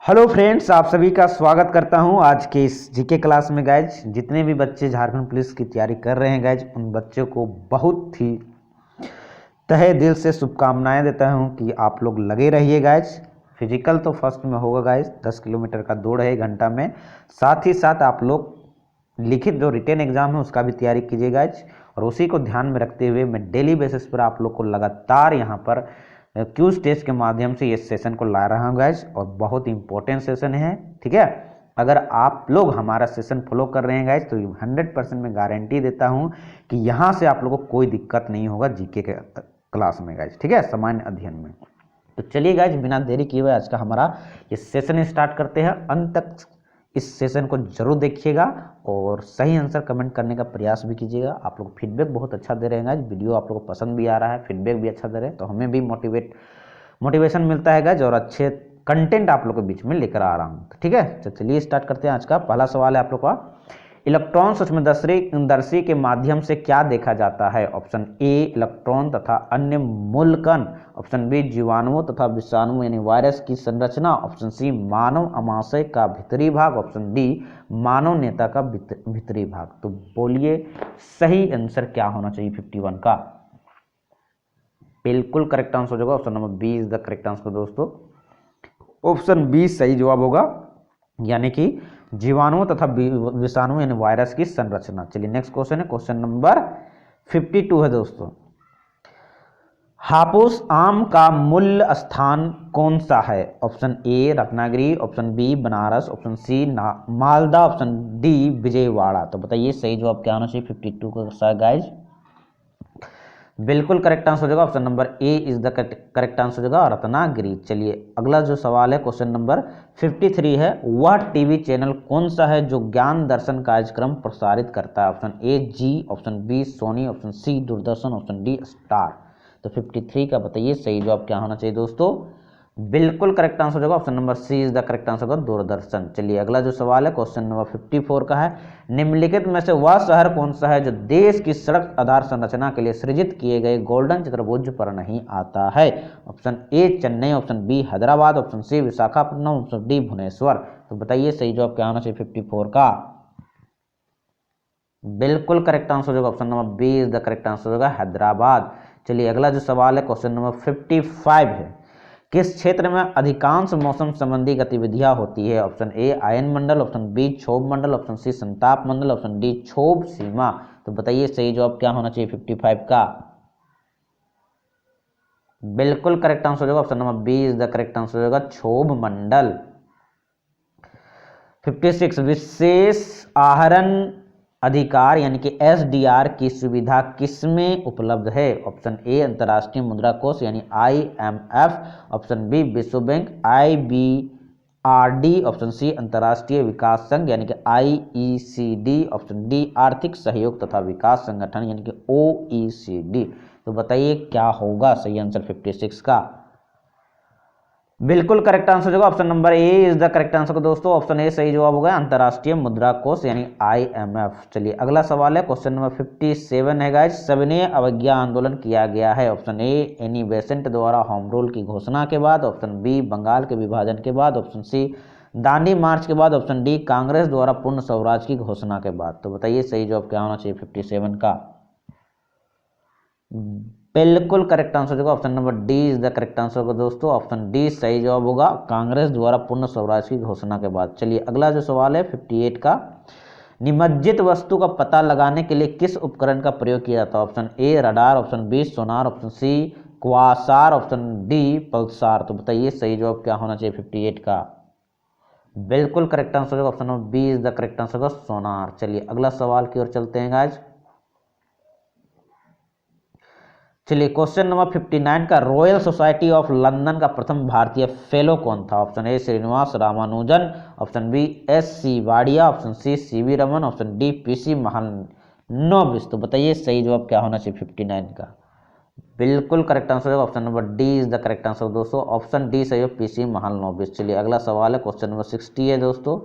Hello friends, आप सभी का स्वागत करता हूं आज के इस जीके क्लास में। गाइज, जितने भी बच्चे झारखंड पुलिस की तैयारी कर रहे हैं गाइज, उन बच्चों को बहुत ही तहे दिल से शुभकामनाएं देता हूं कि आप लोग लगे रहिए गाइज। फिजिकल तो फर्स्ट में होगा गाइज, 10 किलोमीटर का दौड़ है घंटा में। साथ ही साथ आप लोग लिखित जो रिटेन एग्जाम है उसका भी तैयारी कीजिए गाइज। और उसी को ध्यान में रखते हुए मैं डेली बेसिस पर आप लोग को लगातार यहाँ पर क्यूज टेस्ट के माध्यम से इस सेशन को ला रहा हूँ गाइज, और बहुत इंपॉर्टेंट सेशन है। ठीक है, अगर आप लोग हमारा सेशन फॉलो कर रहे हैं गाइज तो 100% मैं गारंटी देता हूँ कि यहाँ से आप लोगों को कोई दिक्कत नहीं होगा जीके के क्लास में गाइज। ठीक है, सामान्य अध्ययन में। तो चलिए गाइज, बिना देरी किए हुए आज का हमारा ये सेशन स्टार्ट करते हैं। अंत तक इस सेशन को जरूर देखिएगा और सही आंसर कमेंट करने का प्रयास भी कीजिएगा। आप लोग फीडबैक बहुत अच्छा दे रहे हैं गाइज, वीडियो आप लोगों को पसंद भी आ रहा है, फीडबैक भी अच्छा दे रहे हैं, तो हमें भी मोटिवेशन मिलता है गाइज, और अच्छे कंटेंट आप लोग के बीच में लेकर आ रहा हूँ। तो ठीक है, तो चलिए स्टार्ट करते हैं। आज का पहला सवाल है आप लोग का, इलेक्ट्रॉन सूक्ष्मदर्शी के माध्यम से क्या देखा जाता है? ऑप्शन ए इलेक्ट्रॉन तथा अन्य मूलकण, ऑप्शन बी जीवाणुओं तथा विषाणु यानी वायरस की संरचना, ऑप्शन सी मानव अमाशय का भीतरी भाग, ऑप्शन डी मानव नेता का भीतरी भाग। तो बोलिए सही आंसर क्या होना चाहिए 51 का? बिल्कुल करेक्ट आंसर हो जाएगा, option number B is the correct answer दोस्तों। ऑप्शन बी सही जवाब होगा, यानी कि जीवाणुओं तथा विषाणु यानी वायरस की संरचना। चलिए नेक्स्ट क्वेश्चन है, क्वेश्चन नंबर 52 है दोस्तों। हापुस आम का मूल स्थान कौन सा है? Option A Ratnagiri, option B Banaras, option C Malda, option D Vijayawada. तो बताइए सही जवाब क्या होना चाहिए 52 का गाइज? बिल्कुल करेक्ट आंसर हो जाएगा, option number A is the correct answer हो जाएगा, रत्नागिरी। चलिए अगला जो सवाल है, क्वेश्चन नंबर 53 है, वह टीवी चैनल कौन सा है जो ज्ञान दर्शन कार्यक्रम प्रसारित करता है? Option A Zee, option B Sony, option C Doordarshan, option D Star. तो 53 का बताइए सही जवाब क्या होना चाहिए दोस्तों? बिल्कुल करेक्ट आंसर होगा, option number C is the correct answer होगा, दूरदर्शन। चलिए अगला जो सवाल है, क्वेश्चन नंबर 54 का है, निम्नलिखित में से वह शहर कौन सा है जो देश की सड़क आधार संरचना के लिए सृजित किए गए गोल्डन चतुर्भुज पर नहीं आता है? Option A Chennai, option B Hyderabad, option C Visakhapatnam, option D Bhubaneswar. तो बताइए सही जवाब क्या होना चाहिए 54 का? बिल्कुल करेक्ट आंसर होगा, option number B is the correct answer होगा, हैदराबाद। चलिए अगला जो सवाल है, क्वेश्चन नंबर 55 है, किस क्षेत्र में अधिकांश मौसम संबंधी गतिविधियां होती है? ऑप्शन ए आयन मंडल, ऑप्शन बी क्षोभ मंडल, ऑप्शन सी संताप मंडल, ऑप्शन डी क्षोभ सीमा। तो बताइए सही जवाब क्या होना चाहिए 55 का? बिल्कुल करेक्ट आंसर हो जाएगा, option number B is the correct answer होगा, क्षोभ मंडल। 56 विशेष आहरण अधिकार यानी कि एसडीआर की सुविधा किसमें उपलब्ध है? ऑप्शन ए अंतर्राष्ट्रीय मुद्रा कोष यानी आईएमएफ, ऑप्शन बी विश्व बैंक आईबीआरडी, ऑप्शन सी अंतर्राष्ट्रीय विकास संघ यानी कि आईईसीडी, ऑप्शन डी आर्थिक सहयोग तथा विकास संगठन यानी कि ओईसीडी। तो बताइए क्या होगा सही आंसर 56 का? बिल्कुल करेक्ट आंसर होगा, option number A is the correct answer दोस्तों। ऑप्शन ए सही जवाब होगा, अंतर्राष्ट्रीय मुद्रा कोष यानी आईएमएफ। चलिए अगला सवाल है, क्वेश्चन नंबर 57 है गाइस, सविनय अवज्ञा आंदोलन किया गया है? ऑप्शन ए एनी बेसेंट द्वारा होम रूल की घोषणा के बाद, ऑप्शन बी बंगाल के विभाजन के बाद, ऑप्शन सी दांडी मार्च के बाद, ऑप्शन डी कांग्रेस द्वारा पूर्ण स्वराज की घोषणा के बाद। तो बताइए सही जवाब क्या होना चाहिए 57 का? बिल्कुल करेक्ट आंसर होगा, option number D is the correct answer होगा दोस्तों। ऑप्शन डी सही जवाब होगा, कांग्रेस द्वारा पूर्ण स्वराज की घोषणा के बाद। चलिए अगला जो सवाल है 58 का, निमज्जित वस्तु का पता लगाने के लिए किस उपकरण का प्रयोग किया जाता है? Option A radar, option B sonar, option C quasar, option D pulsar. तो बताइए सही जवाब क्या होना चाहिए 58 का? बिल्कुल करेक्ट आंसर होगा, option number B is the correct answer होगा, सोनार। चलिए अगला सवाल की ओर चलते हैं गाइज। चलिए क्वेश्चन नंबर 59 का, रॉयल सोसाइटी ऑफ लंदन का प्रथम भारतीय फेलो कौन था? Option A Srinivasa Ramanujan, option B S C Wadia, option C C V Raman, option D P C Mahalanobis. तो बताइए सही जवाब क्या होना चाहिए 59 का? बिल्कुल करेक्ट आंसर है, option number D is the correct answer दोस्तों। ऑप्शन डी सही है, पीसी महालनोबिस। चलिए अगला सवाल है, क्वेश्चन नंबर 60 है दोस्तों,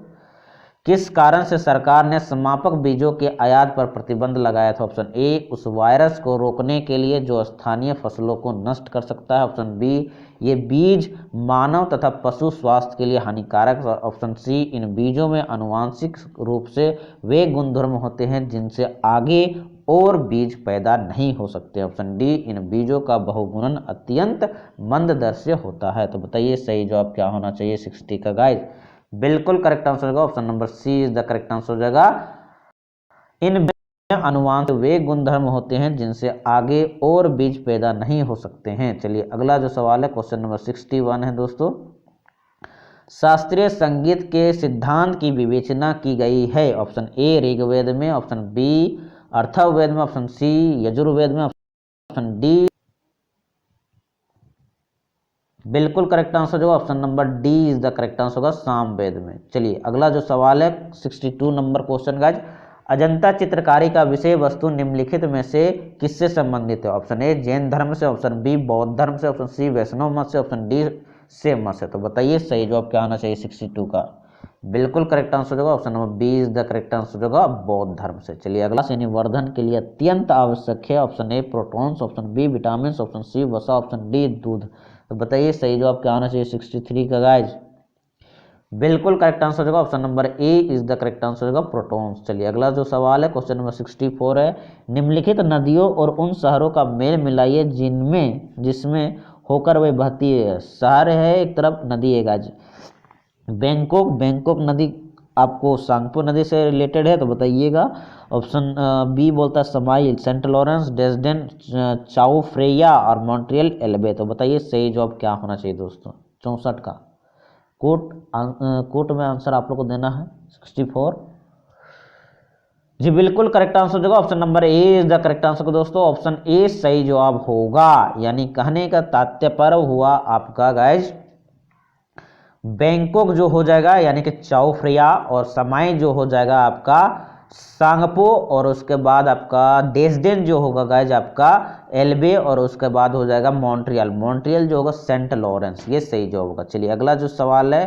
किस कारण से सरकार ने समापक बीजों के आयात पर प्रतिबंध लगाया था? ऑप्शन ए, उस वायरस को रोकने के लिए जो स्थानीय फसलों को नष्ट कर सकता है। ऑप्शन बी, ये बीज मानव तथा पशु स्वास्थ्य के लिए हानिकारक है। ऑप्शन सी, इन बीजों में आनुवांशिक रूप से वे गुणधर्म होते हैं जिनसे आगे और बीज पैदा नहीं हो सकते। ऑप्शन डी, इन बीजों का बहुगुणन अत्यंत मंद दर से होता है। तो बताइए सही जवाब क्या होना चाहिए 60 का गाइस? बिल्कुल करेक्ट आंसर होगा option number C is the correct answer हो जाएगा। इन अनुवांशिक वे गुणधर्म होते हैं जिनसे आगे और बीज पैदा नहीं हो सकते हैं। चलिए अगला जो सवाल है क्वेश्चन नंबर 61 है दोस्तों। शास्त्रीय संगीत के सिद्धांत की विवेचना की गई है। ऑप्शन ए ऋग्वेद में, ऑप्शन बी अथर्ववेद में, ऑप्शन सी यजुर्वेद में, ऑप्शन डी बिल्कुल करेक्ट आंसर होगा option number D is the correct answer होगा सामवेद में। चलिए अगला जो सवाल है 62 नंबर क्वेश्चन गाइज। अजंता चित्रकारी का विषय वस्तु निम्नलिखित में से किससे संबंधित है? ऑप्शन ए जैन धर्म से, ऑप्शन बी बौद्ध धर्म से, ऑप्शन सी वैष्णव मत से, ऑप्शन डी सेम मत से। तो बताइए सही जवाब क्या होना चाहिए 62 का? बिल्कुल करेक्ट आंसर होगा option number B is the correct answer होगा बौद्ध धर्म से। चलिए अगला निवर्धन के लिए अत्यंत आवश्यक है। Option A proteins, option B vitamin, option C वसा, ऑप्शन डी दूध। तो बताइए सही जवाब क्या होना चाहिए 63 का गाइज? बिल्कुल करेक्ट आंसर होगा option number A is the correct answer होगा प्रोटॉन्स। चलिए अगला जो सवाल है क्वेश्चन नंबर 64 है। निम्नलिखित नदियों और उन शहरों का मेल मिलाइए जिसमें होकर वे बहती है। शहर है एक तरफ, नदी है गाइज बैंकॉक नदी आपको सांगपो नदी से रिलेटेड है। तो बताइएगा ऑप्शन बी बोलता है समाइल, सेंट लॉरेंस, डेस्डेन, चाओ फ्रेया और मॉन्ट्रियल एल्बे। तो बताइए सही जवाब क्या होना चाहिए दोस्तों 64 का? कोट में आंसर आप लोग को देना है 64 जी। बिल्कुल करेक्ट आंसर होगा option number A is the correct answer को दोस्तों ऑप्शन ए सही जवाब होगा। यानी कहने का तात्पर्य हुआ आपका गाइज बैंकॉक जो हो जाएगा यानी कि चाओ फ्रेया, और समाई जो हो जाएगा आपका सांगपो, और उसके बाद आपका डेस्डेन जो होगा गाइज आपका एल्बे, और उसके बाद हो जाएगा मॉन्ट्रियल जो होगा सेंट लॉरेंस। ये सही जवाब होगा। चलिए अगला जो सवाल है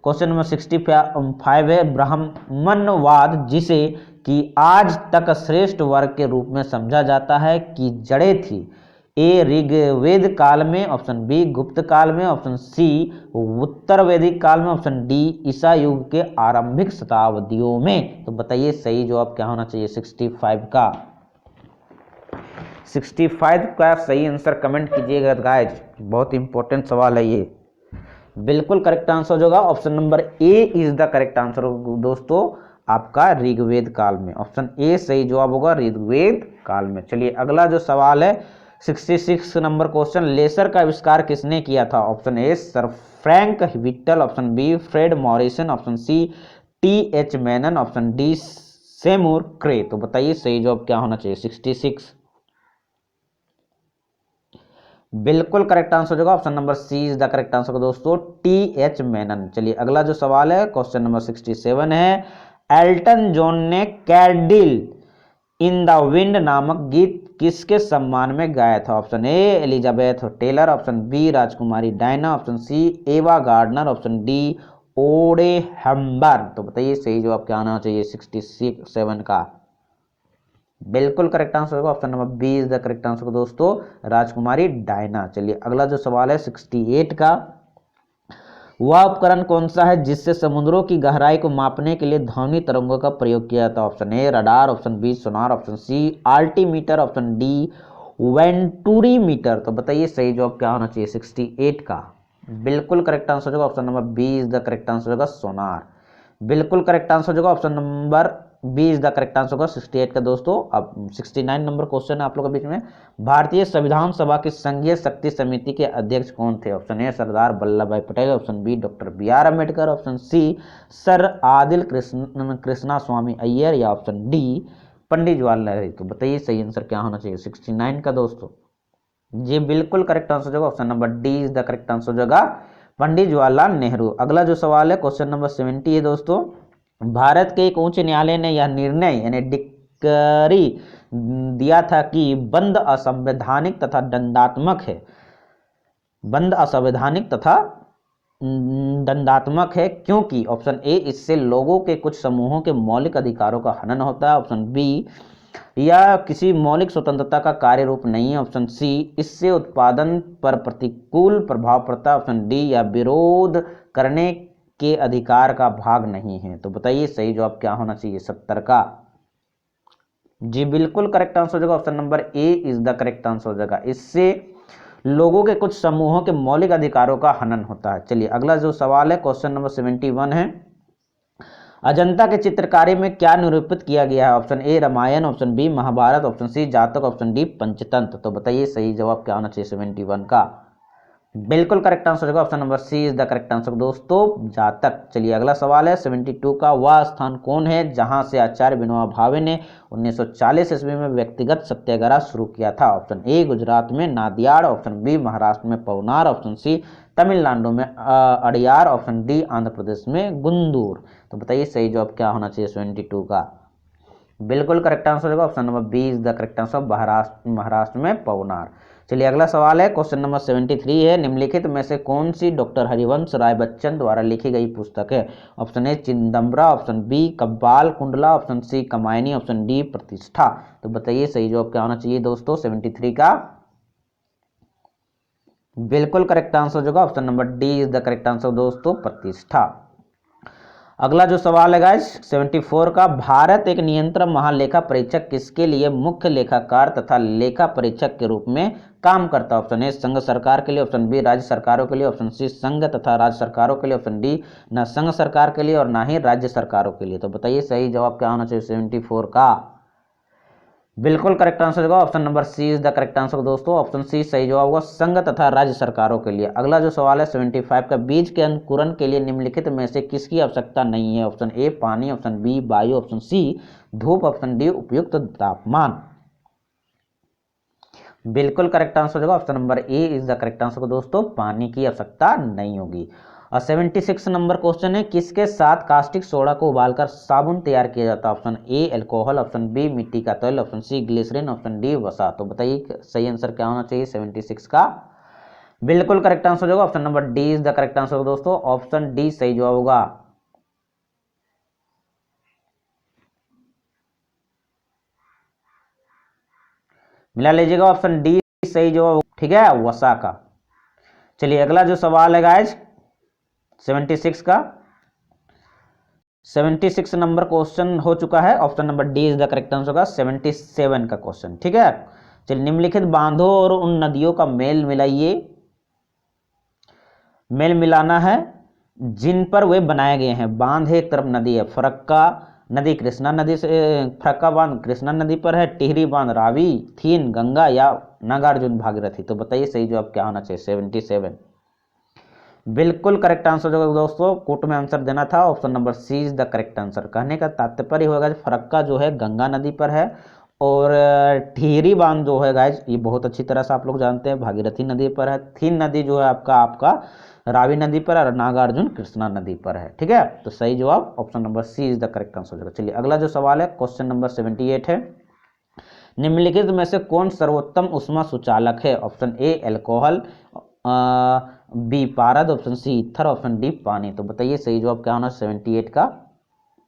क्वेश्चन नंबर 65 है। ब्राह्मणवाद जिसे कि आज तक श्रेष्ठ वर्ग के रूप में समझा जाता है की जड़ें थी? ए ऋग्वेद काल में, ऑप्शन बी गुप्त काल में, ऑप्शन सी उत्तर वैदिक काल में, ऑप्शन डी ईसा युग के आरंभिक शताब्दियों में। तो बताइए सही जवाब क्या होना चाहिए 65 का? 65 का सही आंसर कमेंट कीजिएगा गाइज, बहुत इंपॉर्टेंट सवाल है ये। बिल्कुल करेक्ट आंसर होगा option number A is the correct answer दोस्तों आपका ऋग्वेद काल में। ऑप्शन ए सही जवाब होगा ऋग्वेद काल में। चलिए अगला जो सवाल है 66 नंबर क्वेश्चन। लेसर का आविष्कार किसने किया था? Option A sir Frank Whittle, option B Fred Morrison, option C T H. Menon, option D Seymour Cray. तो बताइए सही जवाब क्या होना चाहिए 66? बिल्कुल करेक्ट आंसर होगा option number C is the correct answer को दोस्तों टी.एच. मेनन। चलिए अगला जो सवाल है क्वेश्चन नंबर 67 है। एल्टन जॉन ने कैंडल इन द विंड नामक गीत किसके सम्मान में गाया था? Option A Elizabeth Taylor, option B राजकुमारी Diana, option C Ava Gardner, option D Audrey हेम्बर। तो बताइए सही जवाब क्या आना चाहिए 67 का? बिल्कुल करेक्ट आंसर होगा option number B is the correct answer को दोस्तों राजकुमारी डायना। चलिए अगला जो सवाल है 68 का। वह उपकरण कौन सा है जिससे समुद्रों की गहराई को मापने के लिए ध्वनि तरंगों का प्रयोग किया जाता है? Option A radar, option B sonar, option C altimeter, option D venturimeter. तो बताइए सही जवाब क्या होना चाहिए 68 का? बिल्कुल करेक्ट आंसर होगा option number B is the correct answer होगा सोनार। बिल्कुल करेक्ट आंसर होगा option number B is the correct answer होगा 68 का दोस्तों। अब 69 नंबर क्वेश्चन है आप लोगों के बीच में। भारतीय संविधान सभा की संघीय शक्ति समिति के अध्यक्ष कौन थे? Option A Sardar Vallabh Bhai Patel, option B doctor B R. Ambedkar, option C sir Adil Krishna Swami Iyer, या ऑप्शन डी पंडित जवाहरलाल नेहरू। तो बताइए सही आंसर क्या होना चाहिए 69 का दोस्तों? जी बिल्कुल करेक्ट आंसर होगा option number D is the correct answer होगा पंडित जवाहरलाल नेहरू। अगला जो सवाल है क्वेश्चन नंबर 70 है दोस्तों। भारत के एक उच्च न्यायालय ने यह निर्णय यानी डिक्री दिया था कि बंद असंवैधानिक तथा दंडात्मक है। बंद असंवैधानिक तथा दंडात्मक है क्योंकि ऑप्शन ए इससे लोगों के कुछ समूहों के मौलिक अधिकारों का हनन होता है, ऑप्शन बी या किसी मौलिक स्वतंत्रता का कार्य रूप नहीं है, ऑप्शन सी इससे उत्पादन पर प्रतिकूल प्रभाव पड़ता है, ऑप्शन डी या विरोध करने के अधिकार का भाग नहीं है। तो बताइए सही जवाब क्या होना चाहिए 70 का। जी बिल्कुल करेक्ट आंसर हो जाएगा, option number A is the correct answer हो जाएगा। इससे लोगों के कुछ समूहों के मौलिक अधिकारों का हनन होता है। चलिए अगला जो सवाल है क्वेश्चन नंबर 71 है, अजंता के चित्रकारी में क्या निरूपित किया गया है, option A Ramayana, option B Mahabharata, option C Jataka, option D Panchatantra. तो बताइए सही जवाब क्या होना चाहिए 71 का। बिल्कुल करेक्ट आंसर होगा, option number C is the correct answer दोस्तों, जातक। चलिए अगला सवाल है 72 का, वह स्थान कौन है जहां से आचार्य विनोबा भावे ने 1940 ईस्वी में व्यक्तिगत सत्याग्रह शुरू किया था, ऑप्शन ए गुजरात में नादियाड, ऑप्शन बी महाराष्ट्र में पवनार, ऑप्शन सी तमिलनाडु में अड़ियार, ऑप्शन डी आंध्र प्रदेश में गुंदूर। तो बताइए सही जवाब क्या होना चाहिए 72 का। बिल्कुल करेक्ट आंसर होगा, option number B is the correct answer, Maharashtra में पवनार। चलिए अगला सवाल है क्वेश्चन नंबर 73 है, निम्नलिखित में से कौन सी डॉक्टर हरिवंश राय बच्चन द्वारा लिखी गई पुस्तक है, option A Chidambara, option B Kavval Kundala, option C Kamayani, option D Pratishtha. तो बताइए सही जवाब क्या होना चाहिए दोस्तों 73 का। बिल्कुल करेक्ट आंसर होगा, option number D is the correct answer दोस्तों, प्रतिष्ठा। अगला जो सवाल है गाइस 74 का, भारत एक नियंत्रण महालेखा परीक्षक किसके लिए मुख्य लेखाकार तथा लेखा परीक्षक के रूप में काम करता है, ऑप्शन ए संघ सरकार के लिए, ऑप्शन बी राज्य सरकारों के लिए, ऑप्शन सी संघ तथा राज्य सरकारों के लिए, ऑप्शन डी न संघ सरकार के लिए और ना ही राज्य सरकारों के लिए। तो बताइए सही जवाब क्या होना चाहिए 74 का। बिल्कुल करेक्ट आंसर होगा, option number C is the correct answer दोस्तों, ऑप्शन सी सही जवाब होगा, संघ तथा राज्य सरकारों के लिए। अगला जो सवाल है 75 का, बीज के अंकुरण के लिए निम्नलिखित में से किसकी आवश्यकता नहीं है, ऑप्शन ए पानी, ऑप्शन बी वायु, ऑप्शन सी धूप, ऑप्शन डी उपयुक्त तापमान। बिल्कुल करेक्ट आंसर होगा, option number A is the correct answer दोस्तों, पानी की आवश्यकता नहीं होगी। और 76 नंबर क्वेश्चन है, किसके साथ कास्टिक सोडा को उबालकर साबुन तैयार किया जाता है, option A alcohol, option B मिट्टी का तेल, option C glycerine, option D वसा। तो बताइए सही आंसर क्या होना चाहिए 76 का। बिल्कुल करेक्ट आंसर होगा, option number D is the correct answer दोस्तों, ऑप्शन डी सही जवाब होगा। मिला लीजिएगा, ऑप्शन डी सही जवाब, ठीक है, वसा का। चलिए अगला जो सवाल है गाइज 76 का, 76 नंबर क्वेश्चन हो चुका है, option number D is the correct answer होगा 77 का क्वेश्चन, ठीक है। चलिए निम्नलिखित बांधों और उन नदियों का मेल मिलाइए, मेल मिलाना है जिन पर वे बनाए गए हैं। बांध एक तरफ नदी है, फरक्का नदी कृष्णा नदी से, फरक्का बांध कृष्णा नदी पर है, टिहरी बांध रावी, थीन गंगा या नागार्जुन भागीरथी। तो बताइए सही जवाब क्या होना चाहिए 77। बिल्कुल करेक्ट आंसर जो दोस्तों कोर्ट में आंसर देना था, option number C is the correct answer. कहने का तात्पर्य होगा फरक्का जो है गंगा नदी पर है और टिहरी बांध जो है गाइज ये बहुत अच्छी तरह से आप लोग जानते हैं भागीरथी नदी पर है, थीन नदी जो है आपका रावी नदी पर और नागार्जुन कृष्णा नदी पर है, ठीक है। तो सही जवाब option number C is the correct answer होगा। चलिए अगला जो सवाल है क्वेश्चन नंबर 78 है, निम्नलिखित में से कौन सर्वोत्तम ऊष्मा सुचालक है, ऑप्शन ए अल्कोहल, बी पारद, option C ether, option D पानी। तो बताइए सही जवाब क्या होना 78 का।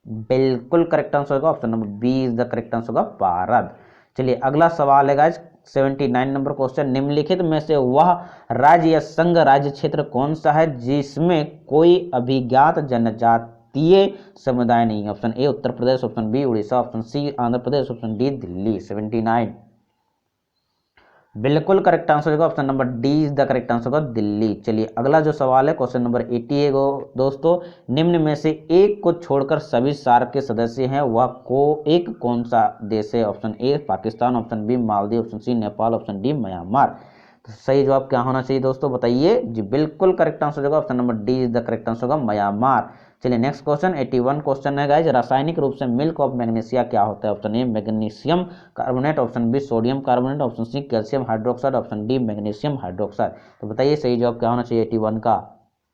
बिल्कुल करेक्ट आंसर होगा, option number B is the correct answer होगा पारद। चलिए अगला सवाल है गाइज 79 नंबर क्वेश्चन, निम्नलिखित में से वह राज्य या संघ राज्य क्षेत्र कौन सा है जिसमें कोई अभिज्ञात जनजातीय समुदाय नहीं है, option A Uttar Pradesh, option B Orissa, option C Andhra Pradesh, option D Delhi. 79 बिल्कुल करेक्ट आंसर होगा, option number D is the correct answer होगा दिल्ली। चलिए अगला जो सवाल है क्वेश्चन नंबर 80 है दोस्तों, निम्न में से एक को छोड़कर सभी सार्क के सदस्य हैं, वह एक कौन सा देश है, option A Pakistan, option B Maldives, option C Nepal, option D Myanmar. तो सही जवाब क्या होना चाहिए दोस्तों बताइए। जी बिल्कुल करेक्ट आंसर होगा, option number D is the correct answer होगा म्यांमार। चलिए नेक्स्ट क्वेश्चन 81 क्वेश्चन है गाइज, रासायनिक रूप से मिल्क ऑफ मैग्नीशिया क्या होता है, option A magnesium carbonate, option B sodium carbonate, option C calcium hydroxide, option D magnesium hydroxide. तो बताइए सही जवाब क्या होना चाहिए 81 का।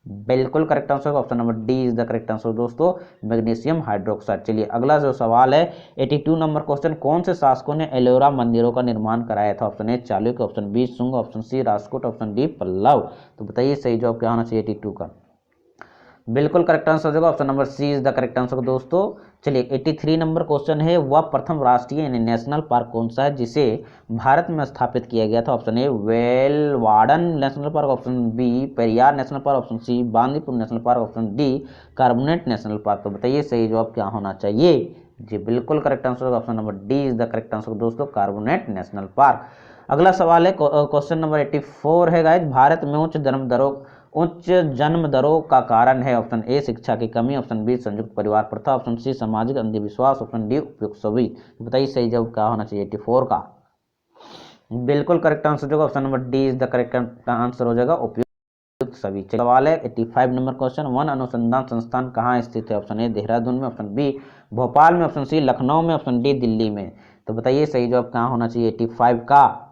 बिल्कुल करेक्ट आंसर होगा, option number D is the correct answer दोस्तों मैग्नीशियम हाइड्रोक्साइड। चलिए अगला जो सवाल है 82 नंबर क्वेश्चन, कौन से शासकों ने एलोरा मंदिरों का निर्माण कराया था, option A Chalukya, option B Shunga, option C Rashtrakuta, option D Pallava. तो बताइए सही जवाब क्या होना चाहिए 82 का। बिल्कुल करेक्ट आंसर हो जाएगा option number C is the correct answer दोस्तों। चलिए 83 नंबर क्वेश्चन है, वह प्रथम राष्ट्रीय यानी नेशनल पार्क कौन सा है जिसे भारत में स्थापित किया गया था? Option A Velavadan national park, option B Periyar national park, option C Bandipur national park, option D Corbett national park. तो बताइए सही जवाब क्या होना चाहिए? जी बिल्कुल करेक्ट आंसर होगा option number D is the correct answer दोस्तों, कार्बोनेट नेशनल पार्क। अगला सवाल है क्वेश्चन नंबर 84 है गाइस, भारत में उच्च जन्म दरों का कारण है? ऑप्शन ए शिक्षा की कमी, ऑप्शन बी संयुक्त परिवार प्रथा, ऑप्शन सी सामाजिक अंधविश्वास, ऑप्शन डी उपयुक्त सभी। बताइए सही जवाब क्या होना चाहिए 84 का? बिल्कुल करेक्ट आंसर होगा option number D is the correct answer हो जाएगा, उपयुक्त सभी। सवाल है 85 नंबर क्वेश्चन, वन अनुसंधान संस्थान कहाँ स्थित है? ऑप्शन ए देहरादून में, ऑप्शन बी भोपाल में, ऑप्शन सी लखनऊ में, ऑप्शन डी दिल्ली में। तो बताइए सही जवाब क्या होना चाहिए 85 का?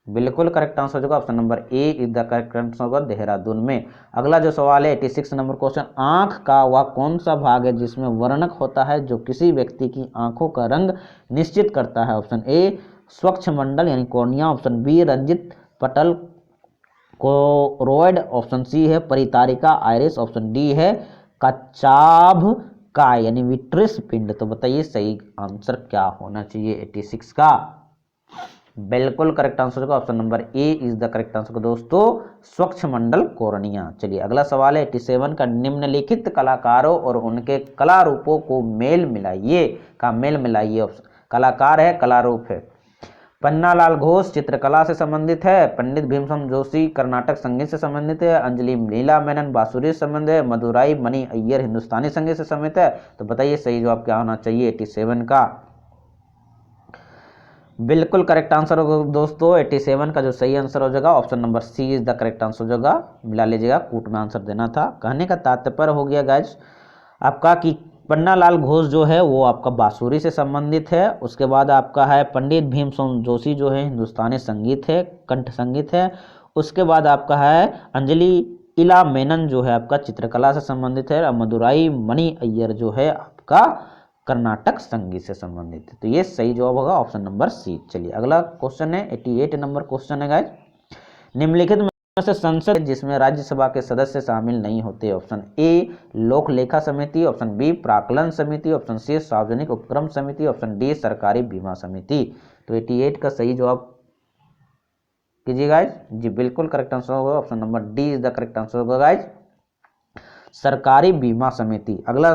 बिल्कुल करेक्ट आंसर होगा option number A is the correct answer होगा, देहरादून में। अगला जो सवाल है 86 नंबर क्वेश्चन, आंख का वह कौन सा भाग है जिसमें वर्णक होता है जो किसी व्यक्ति की आंखों का रंग निश्चित करता है? ऑप्शन ए स्वच्छ मंडल यानी कॉर्निया, ऑप्शन बी रंजित पटल कोरोइड, ऑप्शन सी है परितारिका आइरिस, ऑप्शन डी है कचाभ का यानी विट्रिस पिंड। तो बताइए सही आंसर क्या होना चाहिए 86 का? बिल्कुल करेक्ट आंसर होगा option number A is the correct answer दोस्तों, स्वच्छ मंडल कोर्निया। चलिए अगला सवाल है 87 का, निम्नलिखित कलाकारों और उनके कला रूपों को मेल मिलाइए का मेल मिलाइए। कलाकार है, कला रूप है। पन्नालाल घोष चित्रकला से संबंधित है, पंडित भीमसेन जोशी कर्नाटक संगीत से संबंधित है, अंजलि लीला मेनन बांसुरी से संबंधित है, मदुराई मणि अय्यर हिंदुस्तानी संगीत से संबंधित है। तो बताइए सही जवाब क्या होना चाहिए 87 का? बिल्कुल करेक्ट आंसर होगा दोस्तों 87 का जो सही आंसर हो जाएगा option number C is the correct answer हो जाएगा। मिला लीजिएगा, कूट में आंसर देना था। कहने का तात्पर्य हो गया गाइस आपका कि पन्नालाल घोष जो है वो आपका बांसुरी से संबंधित है। उसके बाद आपका है पंडित भीमसेन जोशी जो है हिंदुस्तानी संगीत है, कंठ संगीत है। उसके बाद आपका है अंजलि इला मेनन जो है आपका चित्रकला से संबंधित है। मदुराई मणि अय्यर जो है आपका कर्नाटक संगीत से संबंधित है। तो ये सही जवाब होगा ऑप्शन नंबर सी। चलिए अगला क्वेश्चन है 88 नंबर क्वेश्चन है गाइस, निम्नलिखित में से संसद जिसमें राज्यसभा के सदस्य शामिल नहीं होते? ऑप्शन ए लोक लेखा समिति, ऑप्शन बी प्राक्कलन समिति, ऑप्शन सी सार्वजनिक उपक्रम समिति, ऑप्शन डी सरकारी बीमा समिति। तो 88 का सही जवाब कीजिए गाइस। जी बिल्कुल करेक्ट आंसर होगा option number D is the correct answer होगा गाइस, सरकारी बीमा समिति। अगला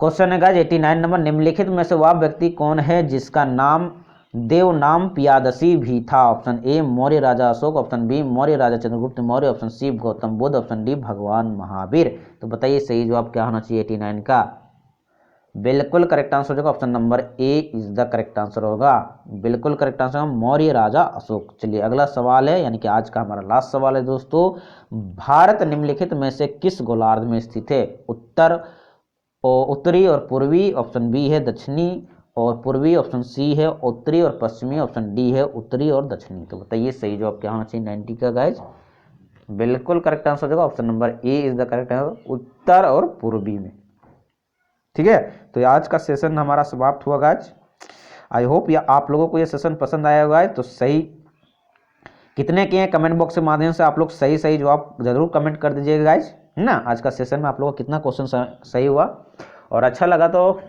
क्वेश्चन है गाइस 89 नंबर, निम्नलिखित में से वह व्यक्ति कौन है जिसका नाम देवनाम पियादसी भी था? ऑप्शन ए मौर्य राजा अशोक, ऑप्शन बी मौर्य राजा Chandragupta Maurya, option C Gautam Buddha, option D भगवान महावीर। तो बताइए सही जवाब क्या होना चाहिए 89 का? बिल्कुल करेक्ट आंसर होगा option number A is the correct answer होगा। बिल्कुल करेक्ट आंसर होगा मौर्य राजा अशोक। चलिए अगला सवाल है यानी कि आज का हमारा लास्ट सवाल है दोस्तों, भारत निम्नलिखित में से किस गोलार्ध में स्थित है? उत्तरी और पूर्वी, ऑप्शन बी है दक्षिणी और पूर्वी, ऑप्शन सी है उत्तरी और पश्चिमी, ऑप्शन डी है उत्तरी और दक्षिणी। तो बताइए सही जवाब क्या होना चाहिए 90 का गाइज? बिल्कुल करेक्ट आंसर होगा option number A is the correct answer, उत्तर और पूर्वी में। ठीक है, तो आज का सेशन हमारा समाप्त हुआ गाइज। आई होप या आप लोगों को ये सेशन पसंद आया होगा। तो सही कितने किए कमेंट बॉक्स के माध्यम से आप लोग सही सही जवाब जरूर कमेंट कर दीजिएगा गाइज, है ना। आज का सेशन में आप लोगों को कितना क्वेश्चन सही हुआ और अच्छा लगा तो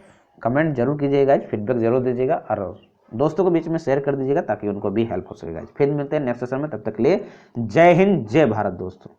कमेंट जरूर कीजिएगा, फीडबैक जरूर दीजिएगा और दोस्तों के बीच में शेयर कर दीजिएगा ताकि उनको भी हेल्प हो सके गाइज। फिर मिलते हैं नेक्स्ट सेशन में, तब तक के लिए जय हिंद जय भारत दोस्तों।